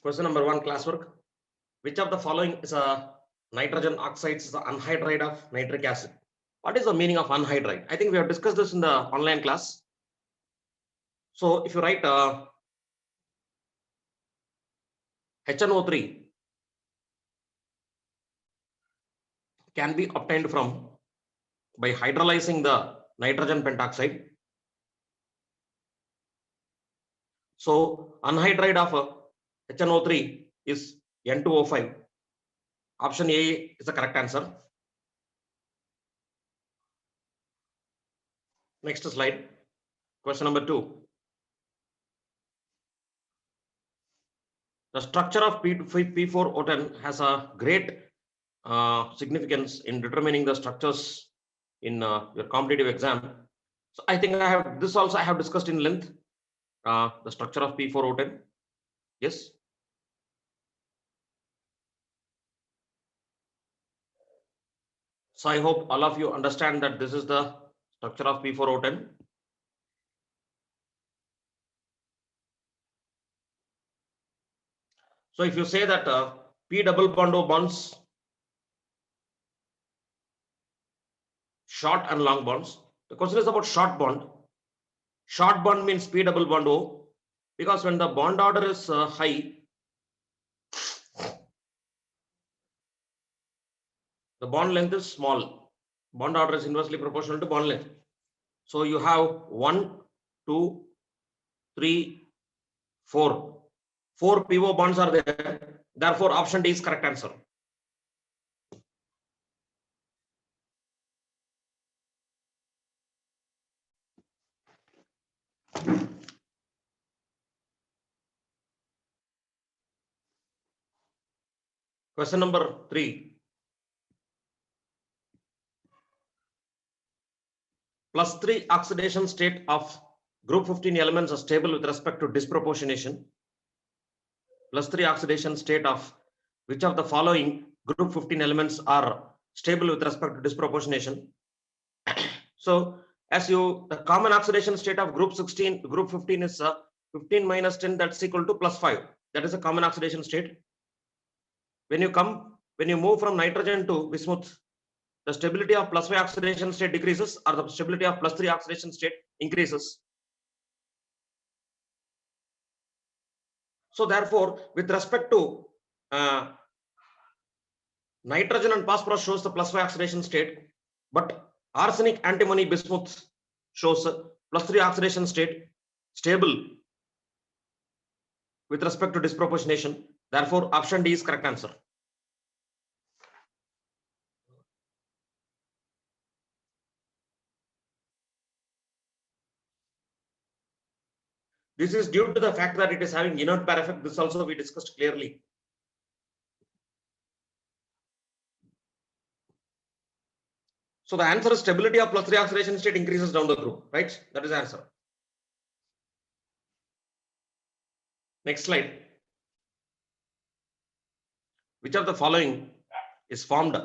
Question number 1, classwork. Which of the following is a nitrogen oxide is the anhydride of nitric acid? What is the meaning of anhydride? I think we have discussed this in the online class. So if you write HNO3 can be obtained from by hydrolyzing the nitrogen pentoxide. So anhydride of HNO3 is N2O5. Option A is the correct answer. Next slide. Question number 2. The structure of P4O10 has a great significance in determining the structures in your competitive exam. So I think I have this also I have discussed in length. The structure of P4O10. Yes. So I hope all of you understand that this is the structure of P4O10. So if you say that P double bond O bonds, short and long bonds. The question is about short bond. Short bond means P double bond O, because when the bond order is high, the bond length is small. Bond order is inversely proportional to bond length. So you have 1, 2, 3, 4. 4 PO bonds are there. Therefore, option D is correct answer. Question number 3. +3 oxidation state of group 15 elements are stable with respect to disproportionation. +3 oxidation state of which of the following group 15 elements are stable with respect to disproportionation? So as you, the common oxidation state of group 15 is 15 minus 10, that's equal to +5. That is a common oxidation state. When you move from nitrogen to bismuth, the stability of +5 oxidation state decreases, or the stability of +3 oxidation state increases. So therefore, with respect to nitrogen and phosphorus shows the +5 oxidation state, but arsenic, antimony, bismuth shows +3 oxidation state stable with respect to disproportionation. Therefore, option D is correct answer. This is due to the fact that it is having inert pair effect. This also we discussed clearly. So the answer is stability of +3 oxidation state increases down the group, right? That is the answer. Next slide. Which of the following is formed?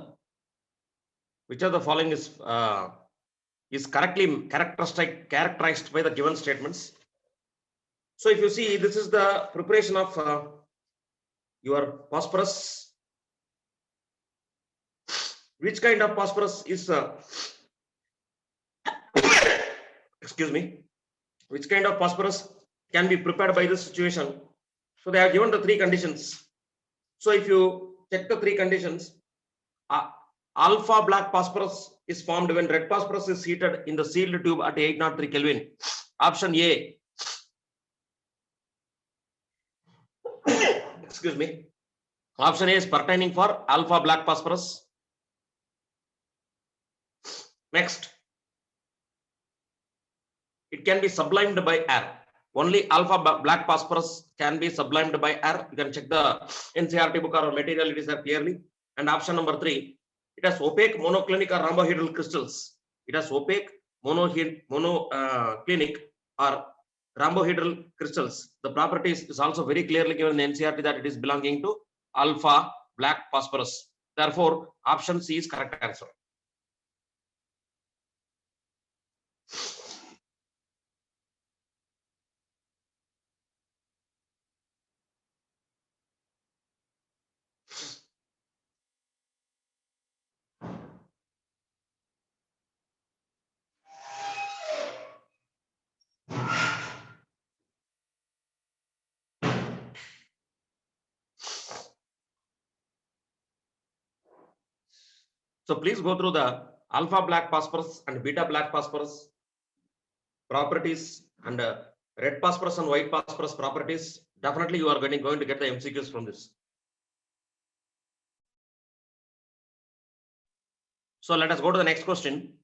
Which of the following is correctly characterized by the given statements? So if you see, this is the preparation of your phosphorus. Which kind of phosphorus is excuse me, which kind of phosphorus can be prepared by this situation? So they have given the 3 conditions. So if you check the 3 conditions, alpha black phosphorus is formed when red phosphorus is heated in the sealed tube at 803 Kelvin. Option A. Excuse me. Option A is pertaining for alpha black phosphorus. Next, it can be sublimed by air. Only alpha black phosphorus can be sublimed by air. You can check the NCERT book or material, it is there clearly. And option number 3, it has opaque monoclinic or rhombohedral crystals. It has opaque monoclinic or rhombohedral crystals. The properties is also very clearly given in the NCERT that it is belonging to alpha black phosphorus. Therefore, option C is correct answer. So please go through the alpha black phosphorus and beta black phosphorus properties and red phosphorus and white phosphorus properties. Definitely you are going to get the MCQs from this. So let us go to the next question.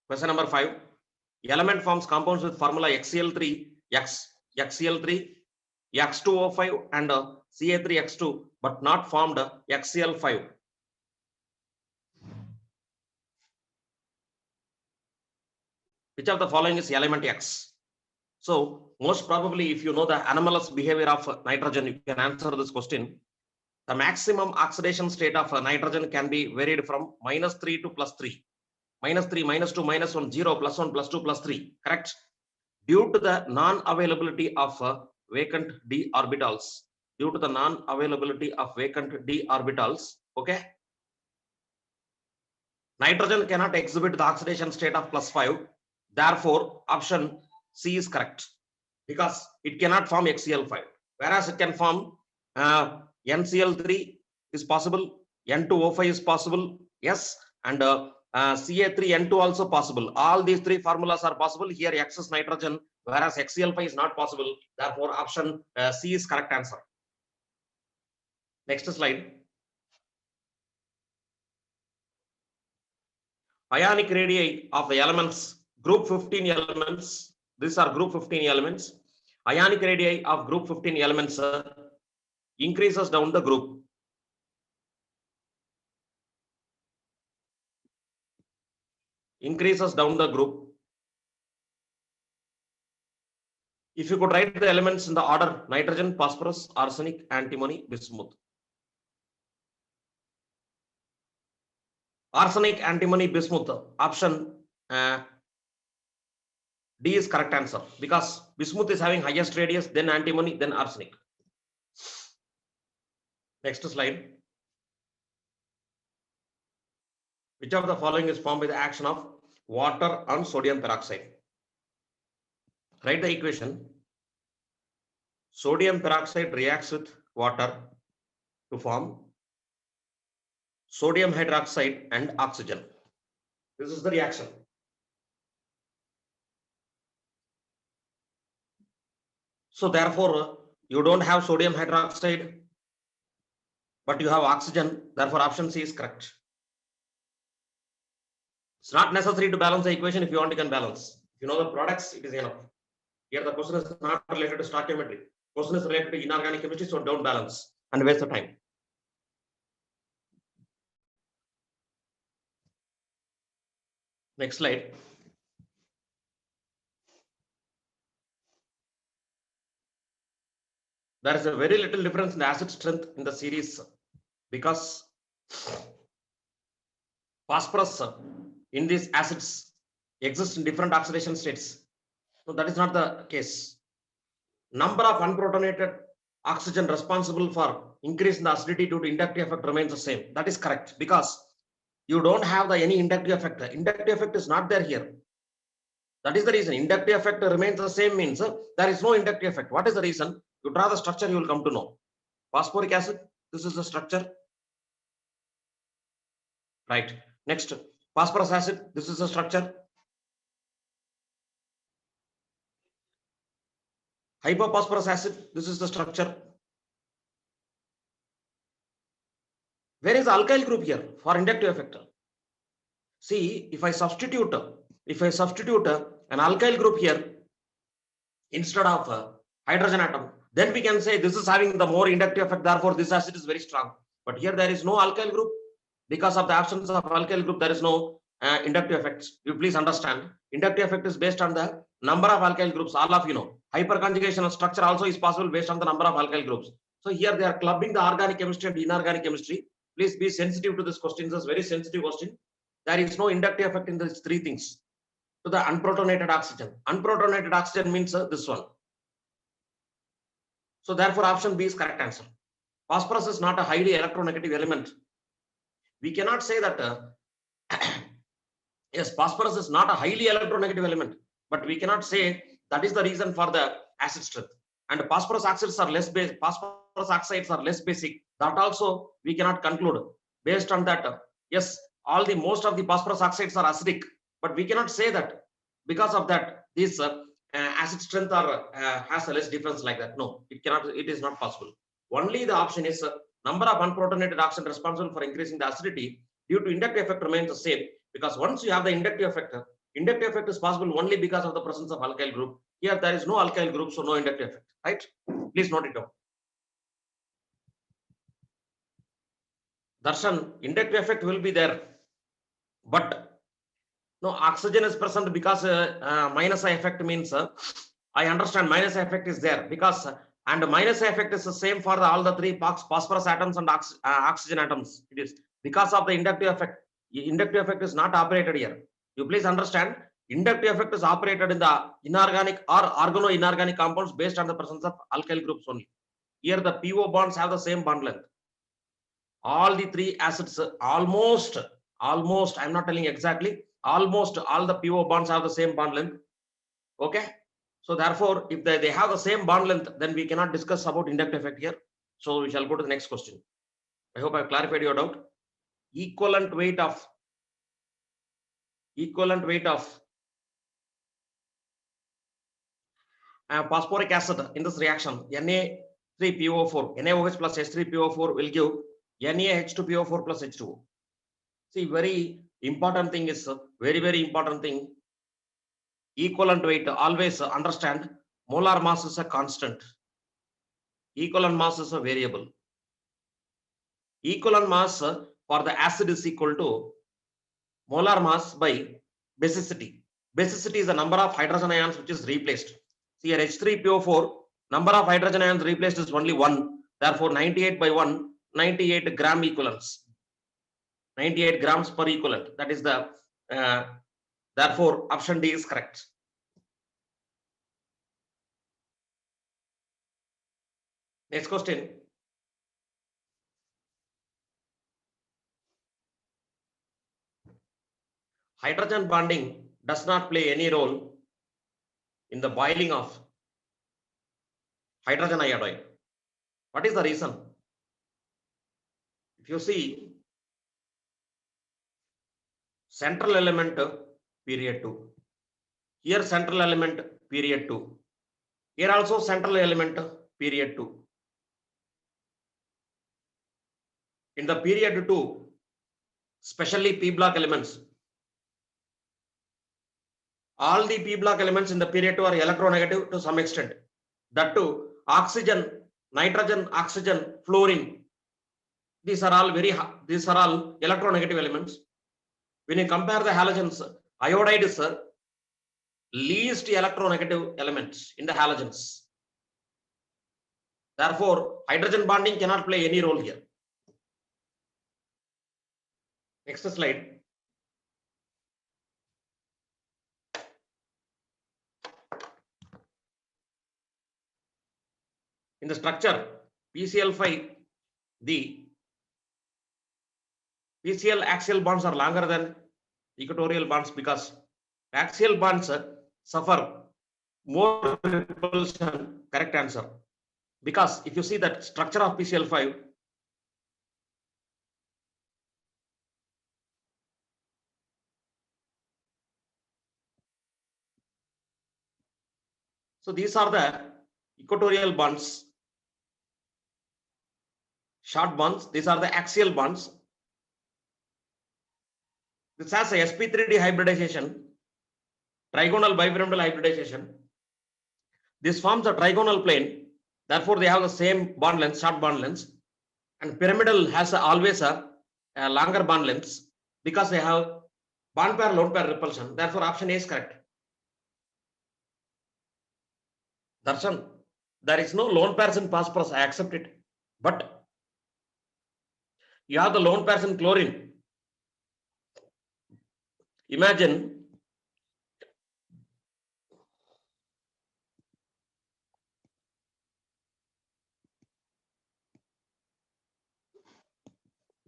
Question number 5. Element forms compounds with formula XCl3, XCl3, X2O5 and Ca3X2 but not formed XCl5. Which of the following is element X? So most probably if you know the anomalous behavior of nitrogen, you can answer this question. The maximum oxidation state of nitrogen can be varied from -3 to +3. -3, -2, -1, 0, +1, +2, +3. Correct? Due to the non-availability of vacant d orbitals. Due to the non-availability of vacant d orbitals. Okay. Nitrogen cannot exhibit the oxidation state of +5. Therefore, option C is correct because it cannot form HCl5, whereas it can form NCl3 is possible, N2O5 is possible, yes, and Ca3N2 also possible. All these three formulas are possible. Here X is nitrogen, whereas HCl5 is not possible. Therefore, option C is correct answer. Next slide. Ionic radii of the elements, group 15 elements. These are group 15 elements. Ionic radii of group 15 elements increases down the group. Increases down the group. If you could write the elements in the order nitrogen, phosphorus, arsenic, antimony, bismuth. Arsenic, antimony, bismuth. Option D is correct answer because bismuth is having highest radius, then antimony, then arsenic. Next slide. Which of the following is formed by the action of water on sodium peroxide? Write the equation. Sodium peroxide reacts with water to form sodium hydroxide and oxygen. This is the reaction. So therefore, you don't have sodium hydroxide, but you have oxygen. Therefore, option C is correct. It's not necessary to balance the equation. If you want, you can balance. If you know the products, it is enough. Here the question is not related to stoichiometry. Question is related to inorganic chemistry, so don't balance and waste the time. Next slide. There is a very little difference in the acid strength in the series because phosphorus in these acids exists in different oxidation states. So that is not the case. Number of unprotonated oxygen responsible for increase in the acidity due to inductive effect remains the same. That is correct because you don't have any inductive effect. The inductive effect is not there here. That is the reason. Inductive effect remains the same means there is no inductive effect. What is the reason? You draw the structure, you will come to know. Phosphoric acid, this is the structure. Right. Next, phosphorus acid, this is the structure. Hypophosphorus acid, this is the structure. Where is the alkyl group here for inductive effect? See, if I substitute an alkyl group here instead of hydrogen atom, then we can say this is having the more inductive effect. Therefore, this acid is very strong. But here there is no alkyl group. Because of the absence of alkyl group, there is no inductive effects. You please understand. Inductive effect is based on the number of alkyl groups. All of you know. Hyperconjugation of structure also is possible based on the number of alkyl groups. So here they are clubbing the organic chemistry and inorganic chemistry. Please be sensitive to this question. This is a very sensitive question. There is no inductive effect in these three things. To the unprotonated oxygen. Unprotonated oxygen means this one. So therefore, option B is correct answer. Phosphorus is not a highly electronegative element. We cannot say that yes, phosphorus is not a highly electronegative element, but we cannot say that is the reason for the acid strength. And phosphorus oxides are less basic. Phosphorus oxides are less basic. That also we cannot conclude. Based on that, yes, most of the phosphorus oxides are acidic, but we cannot say that because of that this acid strength are has a less difference like that. No, it cannot. It is not possible. Only the option is number of unprotonated oxygen responsible for increasing the acidity due to inductive effect remains the same, because once you have the inductive effect is possible only because of the presence of alkyl group. Here there is no alkyl group, so no inductive effect, right? Please note it down. Darshan, inductive effect will be there, but no oxygen is present because minus I effect means I understand minus effect is there because and minus effect is the same for all the three phosphorus atoms and oxygen atoms. It is because of the inductive effect. Inductive effect is not operated here. You please understand, inductive effect is operated in the inorganic or organo-inorganic compounds based on the presence of alkyl groups only. Here the PO bonds have the same bond length. All the three acids almost, I'm not telling exactly, almost all the PO bonds have the same bond length. Okay. So therefore, if they have the same bond length, then we cannot discuss about inductive effect here. So we shall go to the next question. I hope I've clarified your doubt. Equivalent weight of phosphoric acid in this reaction, Na3PO4, NaOH plus H3PO4 will give NaH2PO4 plus H2O. See, very important thing is very important thing. Equivalent weight, always understand molar mass is a constant. Equivalent mass is a variable. Equivalent mass for the acid is equal to molar mass by basicity. Basicity is the number of hydrogen ions which is replaced. See here H3PO4, number of hydrogen ions replaced is only 1. Therefore 98 by 1, 98 gram equivalents. 98 grams per equivalent. That is the therefore option D is correct. Next question. Hydrogen bonding does not play any role in the boiling of hydrogen iodide. What is the reason? If you see central element period 2, here central element period 2, here also central element period 2. In the period 2, especially p block elements, all the p block elements in the period 2 are electronegative to some extent. That too, oxygen, nitrogen, oxygen, fluorine, these are all electronegative elements. When you compare the halogens, iodide is the least electronegative elements in the halogens. Therefore, hydrogen bonding cannot play any role here. Next slide. In the structure PCl5, the PCl axial bonds are longer than equatorial bonds because axial bonds suffer more repulsion. Correct answer. Because if you see that structure of PCl5, so these are the equatorial bonds, short bonds. These are the axial bonds. This has a sp3d hybridization, trigonal bipyramidal hybridization. This forms a trigonal plane. Therefore, they have the same bond length, short bond lengths. And pyramidal has always a longer bond lengths because they have bond pair lone pair repulsion. Therefore, option A is correct. Darshan, there is no lone pairs in phosphorus. I accept it, but you have the lone pairs in chlorine. Imagine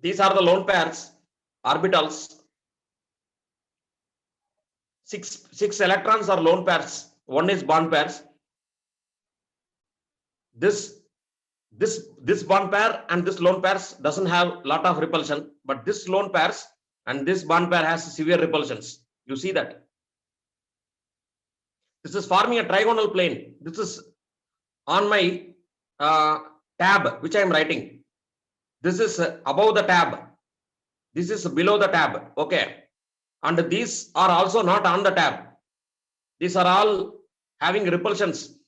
these are the lone pairs, orbitals. Six electrons are lone pairs. One is bond pairs. This this bond pair and this lone pairs doesn't have lot of repulsion, but this lone pairs and this bond pair has severe repulsions. You see that? This is forming a trigonal plane. This is on my tab, which I am writing. This is above the tab. This is below the tab. Okay. And these are also not on the tab. These are all having repulsions.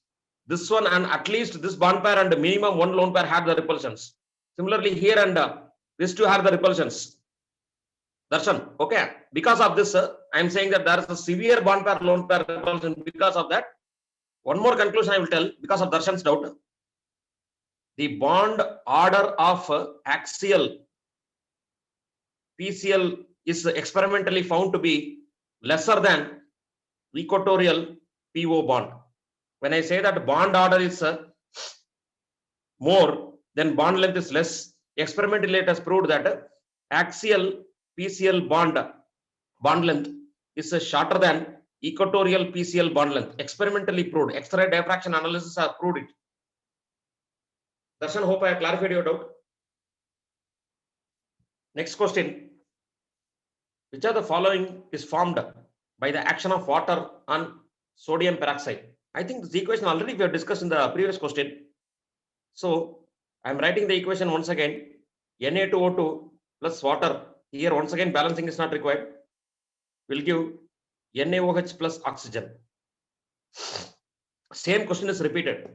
This one and at least this bond pair and minimum one lone pair had the repulsions. Similarly here and these two have the repulsions. Darshan, okay. Because of this, I am saying that there is a severe bond pair lone pair repulsion. Because of that, one more conclusion I will tell because of Darshan's doubt. The bond order of axial PCl is experimentally found to be lesser than equatorial PO bond. When I say that bond order is more, then bond length is less. Experimentally, it has proved that axial PCl bond length is shorter than equatorial PCl bond length. Experimentally proved. X-ray diffraction analysis has proved it. Darshan, hope I have clarified your doubt. Next question. Which of the following is formed by the action of water on sodium peroxide? I think this equation already we have discussed in the previous question. So I am writing the equation once again. Na2O2 plus water. Here once again balancing is not required. Will give NaOH plus oxygen. Same question is repeated.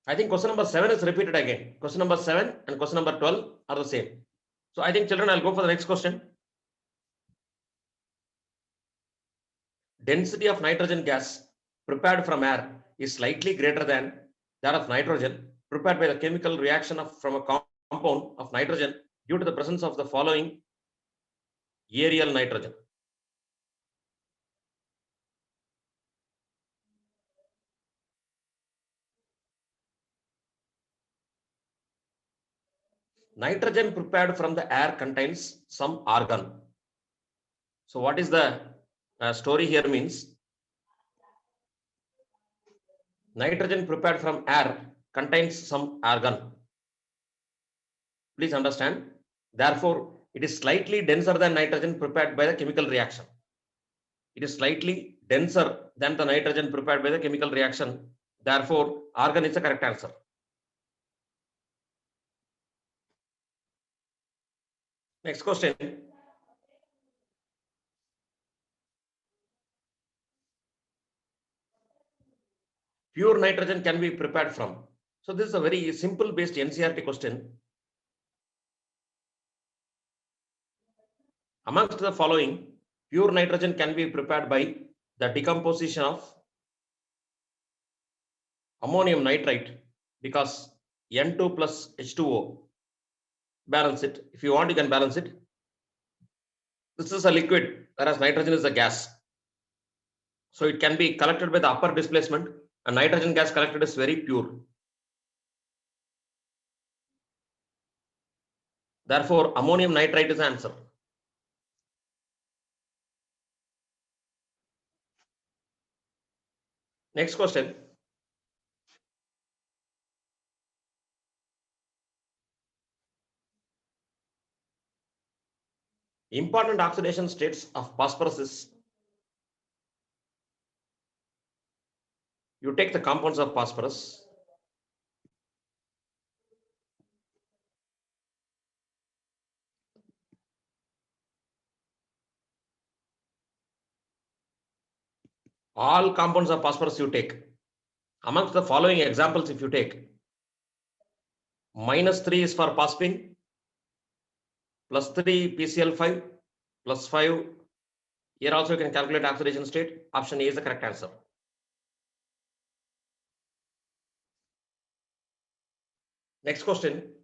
I think question number 7 is repeated again. Question number 7 and question number 12 are the same. So I think children, I'll go for the next question. Density of nitrogen gas prepared from air is slightly greater than that of nitrogen prepared by the chemical reaction from a compound of nitrogen due to the presence of the following aerial nitrogen. Nitrogen prepared from the air contains some argon. So what is the story here means? Nitrogen prepared from air contains some argon. Please understand. Therefore, it is slightly denser than nitrogen prepared by the chemical reaction. It is slightly denser than the nitrogen prepared by the chemical reaction. Therefore, argon is the correct answer. Next question. Pure nitrogen can be prepared from. So this is a very simple based NCERT question. Amongst the following, pure nitrogen can be prepared by the decomposition of ammonium nitrate because N2 plus H2O. Balance it. If you want, you can balance it. This is a liquid, whereas nitrogen is a gas. So it can be collected by the upper displacement, and nitrogen gas collected is very pure. Therefore, ammonium nitrate is the answer. Next question. Important oxidation states of phosphorus is, you take the compounds of phosphorus. All compounds of phosphorus you take. Amongst the following examples, if you take, -3 is for phosphine, +3 PCl5, +5. Here also you can calculate oxidation state. Option A is the correct answer. Next question.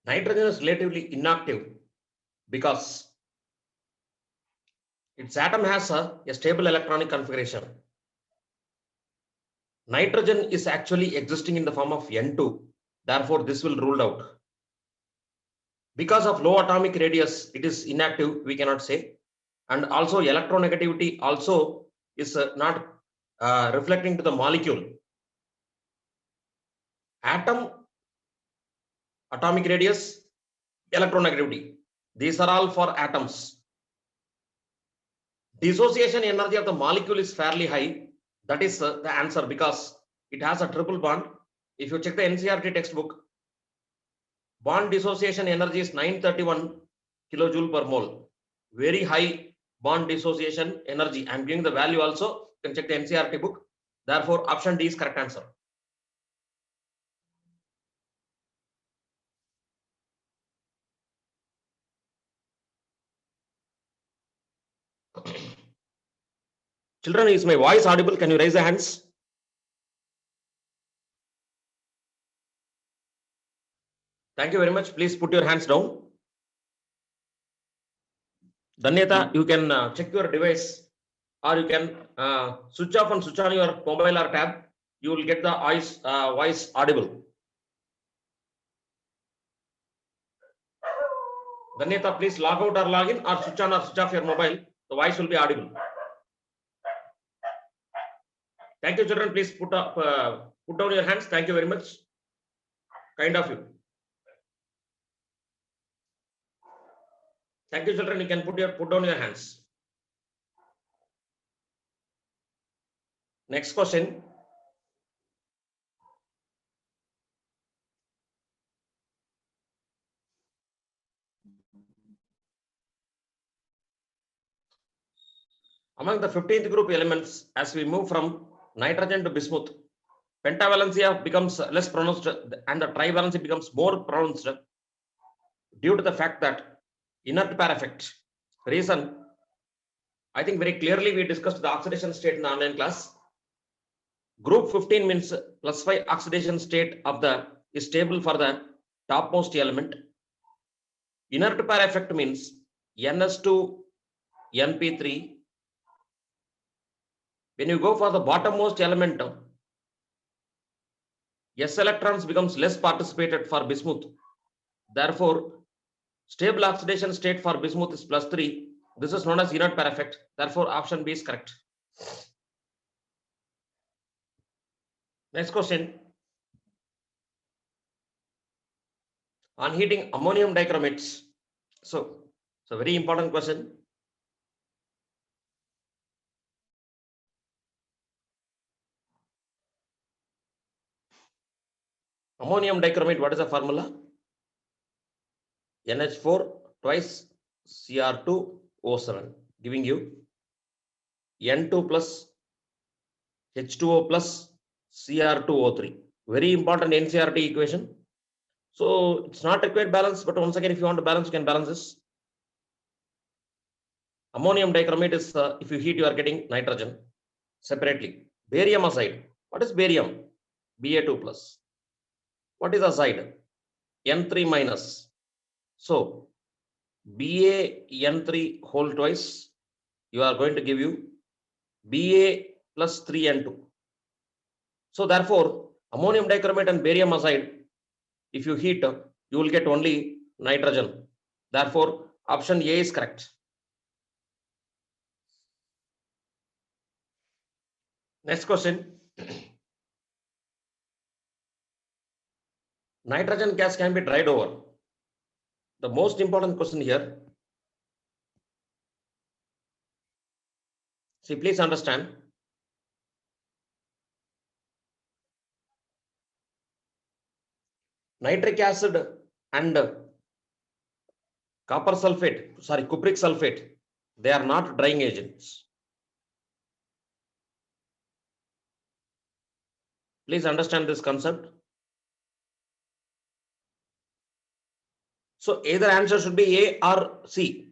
Nitrogen is relatively inactive because its atom has a stable electronic configuration. Nitrogen is actually existing in the form of N2. Therefore, this will ruled out. Because of low atomic radius, it is inactive, we cannot say. And also electronegativity also is not reflecting to the molecule. Atom, atomic radius, electronegativity. These are all for atoms. Dissociation energy of the molecule is fairly high. That is the answer because it has a triple bond. If you check the NCERT textbook, bond dissociation energy is 931 kilojoule per mole. Very high bond dissociation energy. I'm giving the value also. You can check the NCERT book. Therefore, option D is correct answer. Children, is my voice audible? Can you raise the hands? Thank you very much. Please put your hands down. Danyata, you can check your device or you can switch off and switch on your mobile or tab. You will get the voice audible. Danyata, please log out or log in or switch on or switch off your mobile. The voice will be audible. Thank you, children. Please put down your hands. Thank you very much. Kind of you. Thank you, children. You can put down your hands. Next question. Among the 15th group elements, as we move from nitrogen to bismuth, pentavalency becomes less pronounced and the trivalency becomes more pronounced due to the fact that inert pair effect. Reason, I think very clearly we discussed the oxidation state in the online class. Group 15 means +5 oxidation state of the is stable for the topmost element. Inert pair effect means NS2 NP3. When you go for the bottommost element, S electrons becomes less participated for bismuth. Therefore, stable oxidation state for bismuth is +3. This is known as inert pair effect. Therefore, option B is correct. Next question. On heating ammonium dichromates. So very important question. Ammonium dichromate, what is the formula? NH4 twice Cr2O7, giving you N2 plus H2O plus Cr2O3. Very important NCERT equation. So it's not required balance, but once again, if you want to balance, you can balance this. Ammonium dichromate is if you heat, you are getting nitrogen separately. Barium azide. What is barium? Ba2 plus. What is azide? N3 minus. So BaN3 whole twice, you are going to give you Ba plus 3N2. So therefore, ammonium dichromate and barium azide, if you heat, you will get only nitrogen. Therefore, option A is correct. Next question. Nitrogen gas can be dried over. The most important question here. See, please understand. Nitric acid and cupric sulfate, they are not drying agents. Please understand this concept. So either answer should be A or C.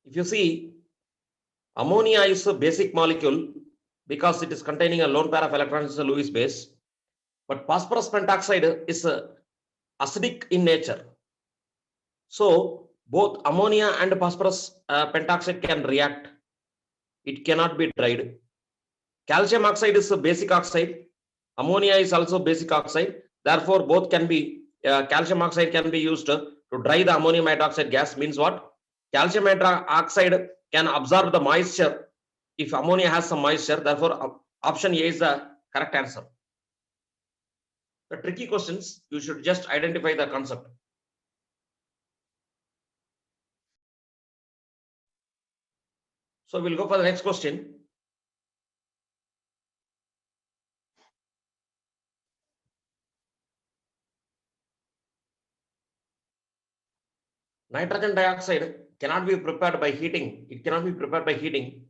If you see, ammonia is a basic molecule because it is containing a lone pair of electrons, is a Lewis base. But phosphorus pentoxide is acidic in nature. So both ammonia and phosphorus pentoxide can react. It cannot be dried. Calcium oxide is a basic oxide. Ammonia is also basic oxide. Therefore, both can be, calcium oxide can be used to dry the ammonium hydroxide gas. Means what? Calcium hydroxide can absorb the moisture if ammonia has some moisture. Therefore, option A is the correct answer. The tricky questions, you should just identify the concept. So we'll go for the next question. Nitrogen dioxide cannot be prepared by heating. It cannot be prepared by heating.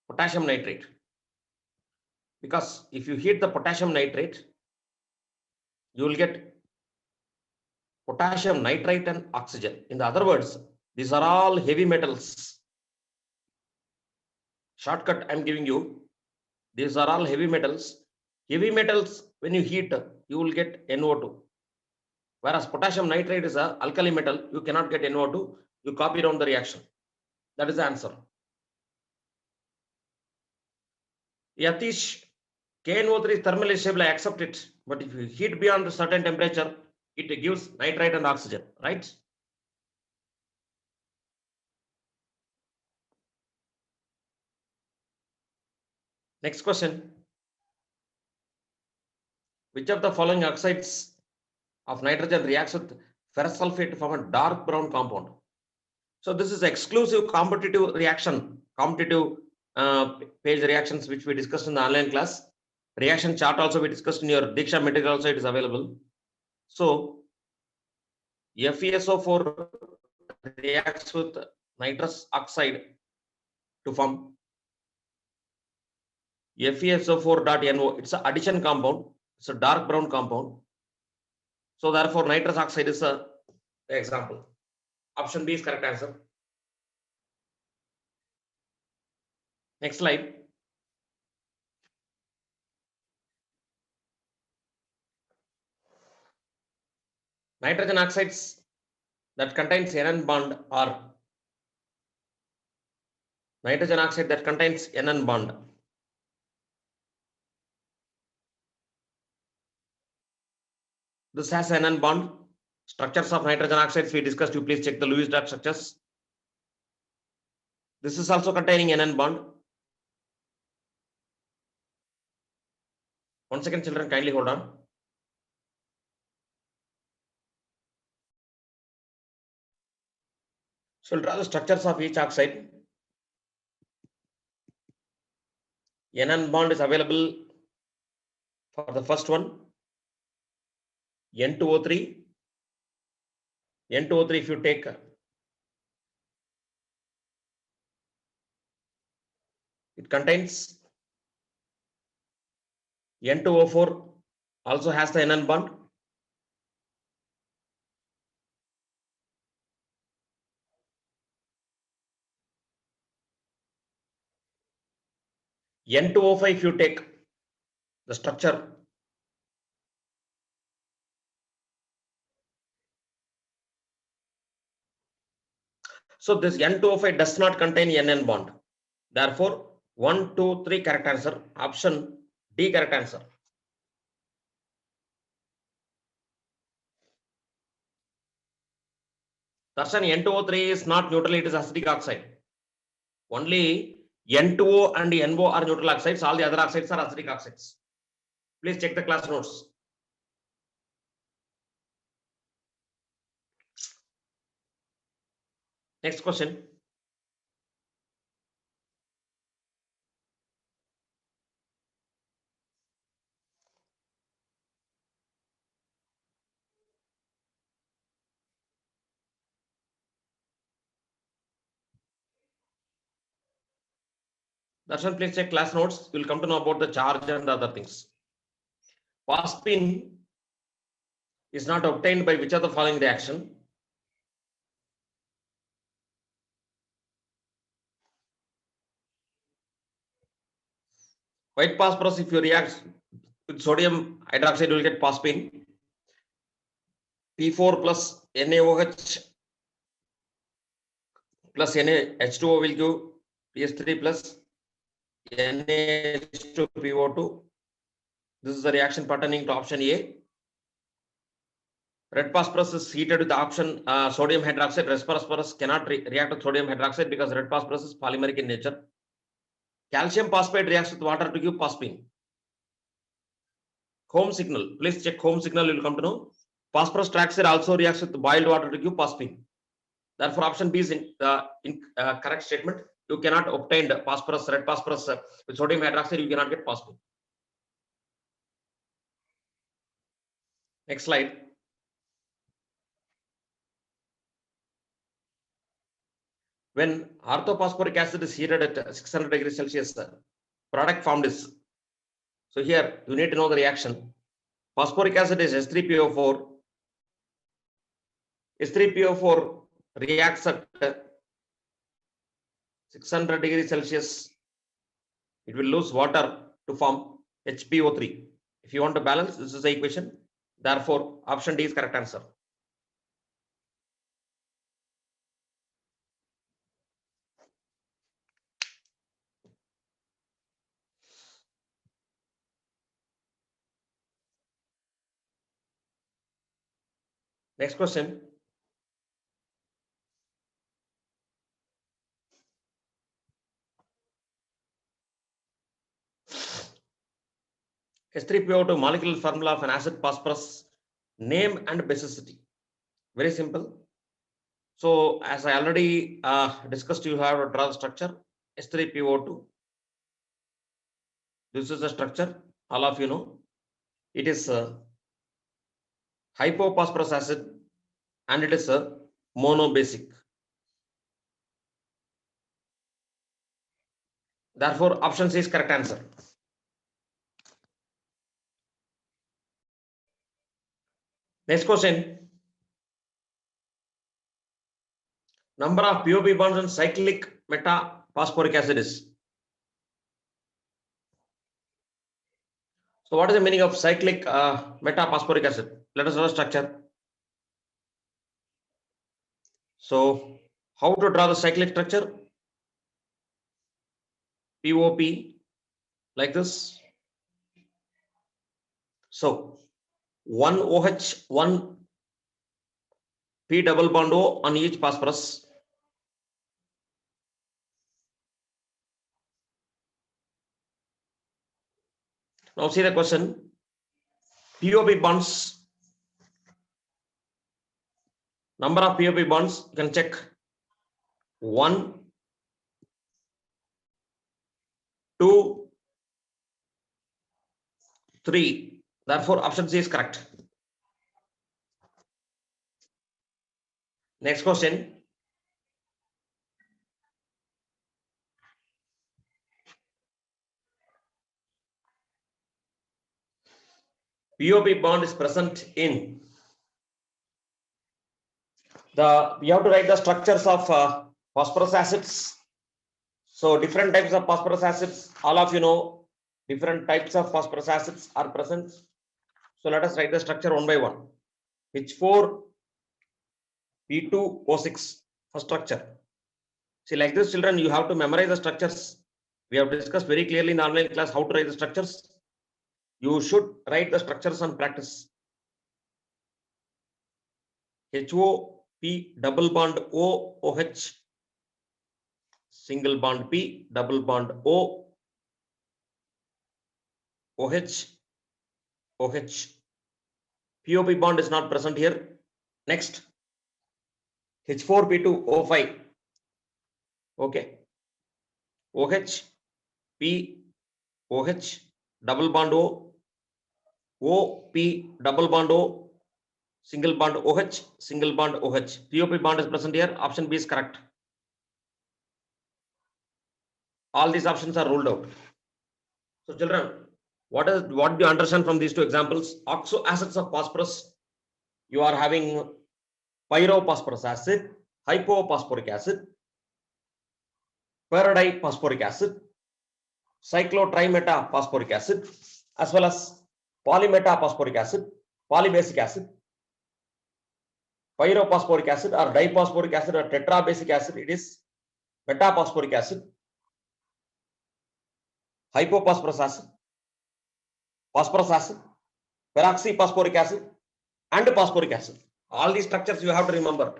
Potassium nitrate. Because if you heat the potassium nitrate, you will get potassium nitrate and oxygen. In other words, these are all heavy metals. Shortcut I'm giving you. These are all heavy metals. Heavy metals, when you heat, you will get NO2. Whereas potassium nitrate is a alkali metal, you cannot get NO2. You copy down the reaction. That is the answer. Yatish, KNO3 is thermally stable, I accept it. But if you heat beyond a certain temperature, it gives nitrite and oxygen, right? Next question. Which of the following oxides of nitrogen reacts with ferrous sulfate to form a dark brown compound? So this is exclusive competitive reaction, competitive page reactions which we discussed in the online class. Reaction chart also we discussed in your Diksha material also, it is available. So FeSO4 reacts with nitrous oxide to form FeSO4.NO. It's an addition compound. It's a dark brown compound. So therefore, nitrous oxide is a example. Option B is correct answer. Next slide. Nitrogen oxides that contains NN bond are nitrogen oxide that contains NN bond. This has NN bond. Structures of nitrogen oxides we discussed. You please check the Lewis dot structures. This is also containing NN bond. One second, children, kindly hold on. So we'll draw the structures of each oxide. NN bond is available for the first one. N2O3. N2O3, if you take it contains N2O4 also has the NN bond. N2O5, if you take the structure, so this N2O5 does not contain NN bond. Therefore, 1, 2, 3 correct answer. Option D correct answer. Darshan, N2O3 is not neutral, it is acidic oxide. Only N2O and NO are neutral oxides. All the other oxides are acidic oxides. Please check the class notes. Next question. Darshan, please check class notes. You'll come to know about the charge and the other things. Phosphine is not obtained by which of the following reaction? White phosphorus, if you react with sodium hydroxide, you will get phosphine. P4 plus NaOH plus NaH2O will give PS3 plus NaH2PO2. This is the reaction pertaining to option A. Red phosphorus is heated with the option sodium hydroxide. Red phosphorus cannot react with sodium hydroxide because red phosphorus is polymeric in nature. Calcium phosphate reacts with water to give phosphine. Home signal. Please check home signal. You will come to know. Phosphorus tracxide also reacts with boiled water to give phosphine. Therefore, option B is in correct statement. You cannot obtain the phosphorus, red phosphorus with sodium hydroxide. You cannot get phosphine. Next slide. When orthophosphoric acid is heated at 600 degrees Celsius, product formed is. So here you need to know the reaction. Phosphoric acid is H3PO4. H3PO4 reacts at 600 degrees Celsius. It will lose water to form HPO3. If you want to balance, this is the equation. Therefore, option D is correct answer. Next question. H3PO2 molecular formula of an acid phosphorus, name and basicity. Very simple. So as I already discussed, you have to draw the structure. H3PO2. This is the structure. All of you know. It is hypophosphorus acid and it is a monobasic. Therefore, option C is correct answer. Next question. Number of POP bonds on cyclic metaphosphoric acid is. So what is the meaning of cyclic metaphosphoric acid? Let us know the structure. So how to draw the cyclic structure? POP like this. So 1 OH, 1 P double bond O on each phosphorus. Now see the question. POP bonds. Number of POP bonds, you can check. 1, 2, 3. Therefore, option C is correct. Next question. POP bond is present in the. We have to write the structures of phosphorus acids. So different types of phosphorus acids. All of you know different types of phosphorus acids are present. So let us write the structure one by one. H4 P2O6 first structure. See, like this, children, you have to memorize the structures. We have discussed very clearly in the online class how to write the structures. You should write the structures on practice. HO P double bond O OH single bond P double bond O OH OH. POP bond is not present here. Next, H4P2O5. Okay. OH P OH double bond O OP double bond O single bond OH single bond OH. POP bond is present here. Option B is correct. All these options are ruled out. So children, what do you understand from these two examples? Oxo acids of phosphorus, you are having pyrophosphorus acid, hypophosphoric acid, pyridophosphoric acid, cyclotrimetaphosphoric acid, as well as polymetaphosphoric acid, polybasic acid. pyrophosphoric acid or diphosphoric acid or tetrabasic acid, it is metaphosphoric acid, hypophosphorus acid, phosphorus acid, peroxyphosphoric acid, and phosphoric acid. All these structures you have to remember.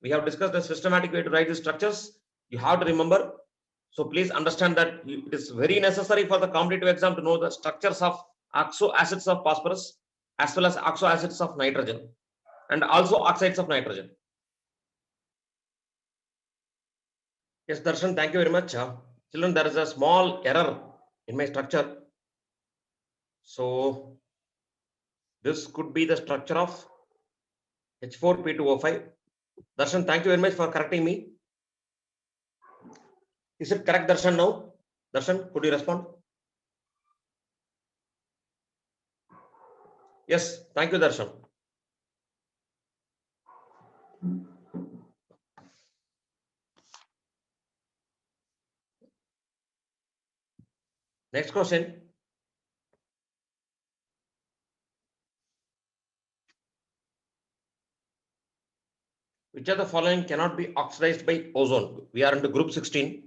We have discussed a systematic way to write these structures. You have to remember. So please understand that it is very necessary for the competitive exam to know the structures of oxo acids of phosphorus as well as oxo acids of nitrogen and also oxides of nitrogen. Yes, Darshan, thank you very much. Children, there is a small error in my structure. So this could be the structure of H4P2O5. Darshan, thank you very much for correcting me. Is it correct, Darshan, now? Darshan, could you respond? Yes, thank you, Darshan. Next question. Which of the following cannot be oxidized by ozone? We are into group 16.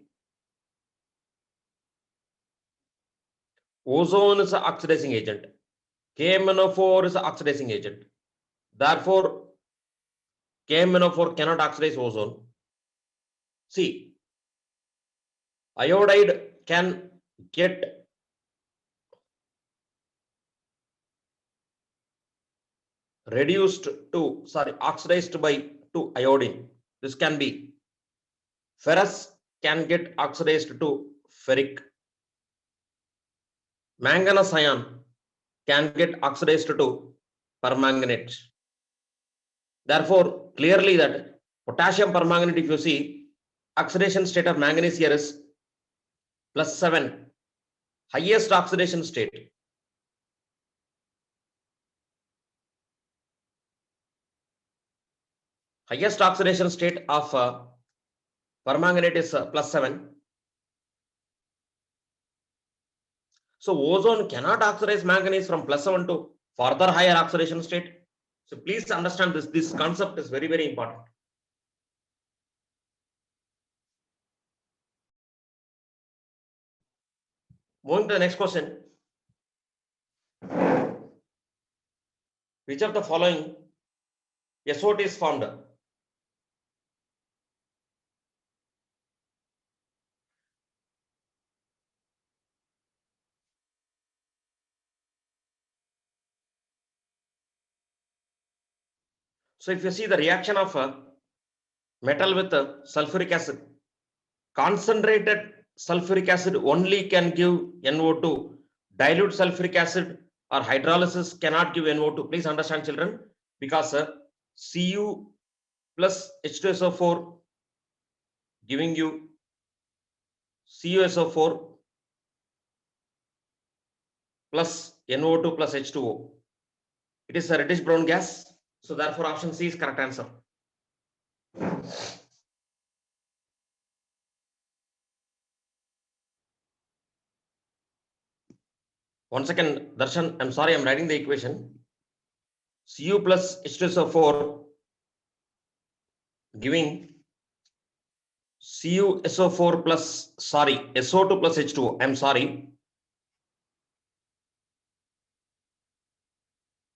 Ozone is an oxidizing agent. KMnO4 is an oxidizing agent. Therefore, KMnO4 cannot oxidize ozone. See, iodide can get oxidized by to iodine. This can be. Ferrous can get oxidized to ferric. Manganese ion can get oxidized to permanganate. Therefore, clearly that potassium permanganate, if you see, oxidation state of manganese here is +7, highest oxidation state. Highest oxidation state of permanganate is +7. So ozone cannot oxidize manganese from +7 to further higher oxidation state. So please understand this. This concept is very, very important. Moving to the next question. Which of the following SO2 is formed? So if you see the reaction of metal with sulfuric acid, concentrated sulfuric acid only can give NO2. Dilute sulfuric acid or hydrolysis cannot give NO2. Please understand, children, because Cu plus H2SO4 giving you CuSO4 plus NO2 plus H2O. It is a reddish brown gas. So therefore option C is correct answer. Once again, Darshan, I'm sorry, I'm writing the equation. Cu plus H2SO4 giving CuSO4 plus, SO2 plus H2O. I'm sorry.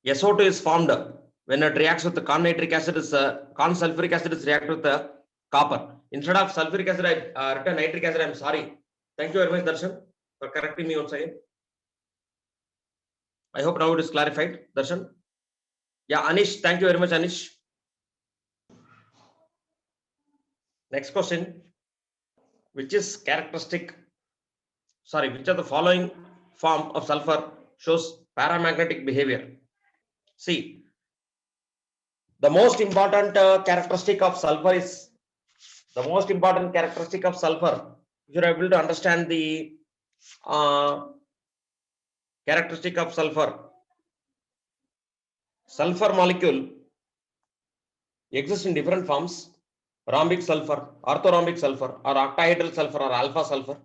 SO2 is formed when it reacts with the corn nitric acid, corn sulfuric acid is react with the copper. Instead of sulfuric acid, I written nitric acid. I'm sorry. Thank you very much, Darshan, for correcting me once again. I hope now it is clarified, Darshan. Yeah, Anish, thank you very much, Anish. Next question. Which of the following form of sulfur shows paramagnetic behavior? See, the most important characteristic of sulfur is you are able to understand the characteristic of sulfur. Sulfur molecule exists in different forms: rhombic sulfur, orthorhombic sulfur, or octahedral sulfur, or alpha sulfur,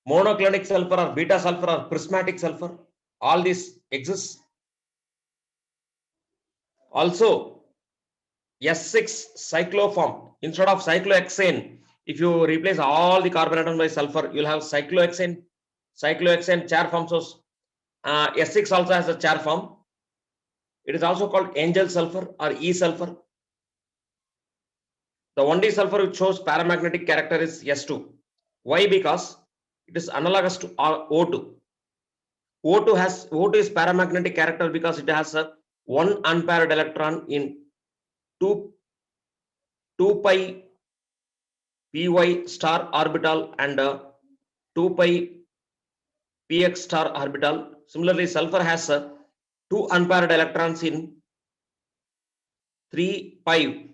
monoclinic sulfur, or beta sulfur, or prismatic sulfur. All these exist. Also, S6 cycloform. Instead of cyclohexane, if you replace all the carbon atoms by sulfur, you'll have cyclohexane, chair form. So S6 also has a chair form. It is also called angel sulfur or E sulfur. The only sulfur which shows paramagnetic character is S2. Why? Because it is analogous to O2. O2 is paramagnetic character because it has a 1 unpaired electron in 2 pi py star orbital and 2 pi px star orbital. Similarly, sulfur has 2 unpaired electrons in 3 pi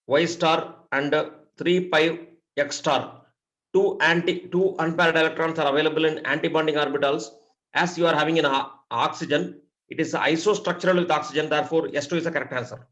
y star and 3 pi x star. Two unpaired electrons are available in antibonding orbitals. As you are having in oxygen, it is isostructural with oxygen. Therefore, S2 is the correct answer.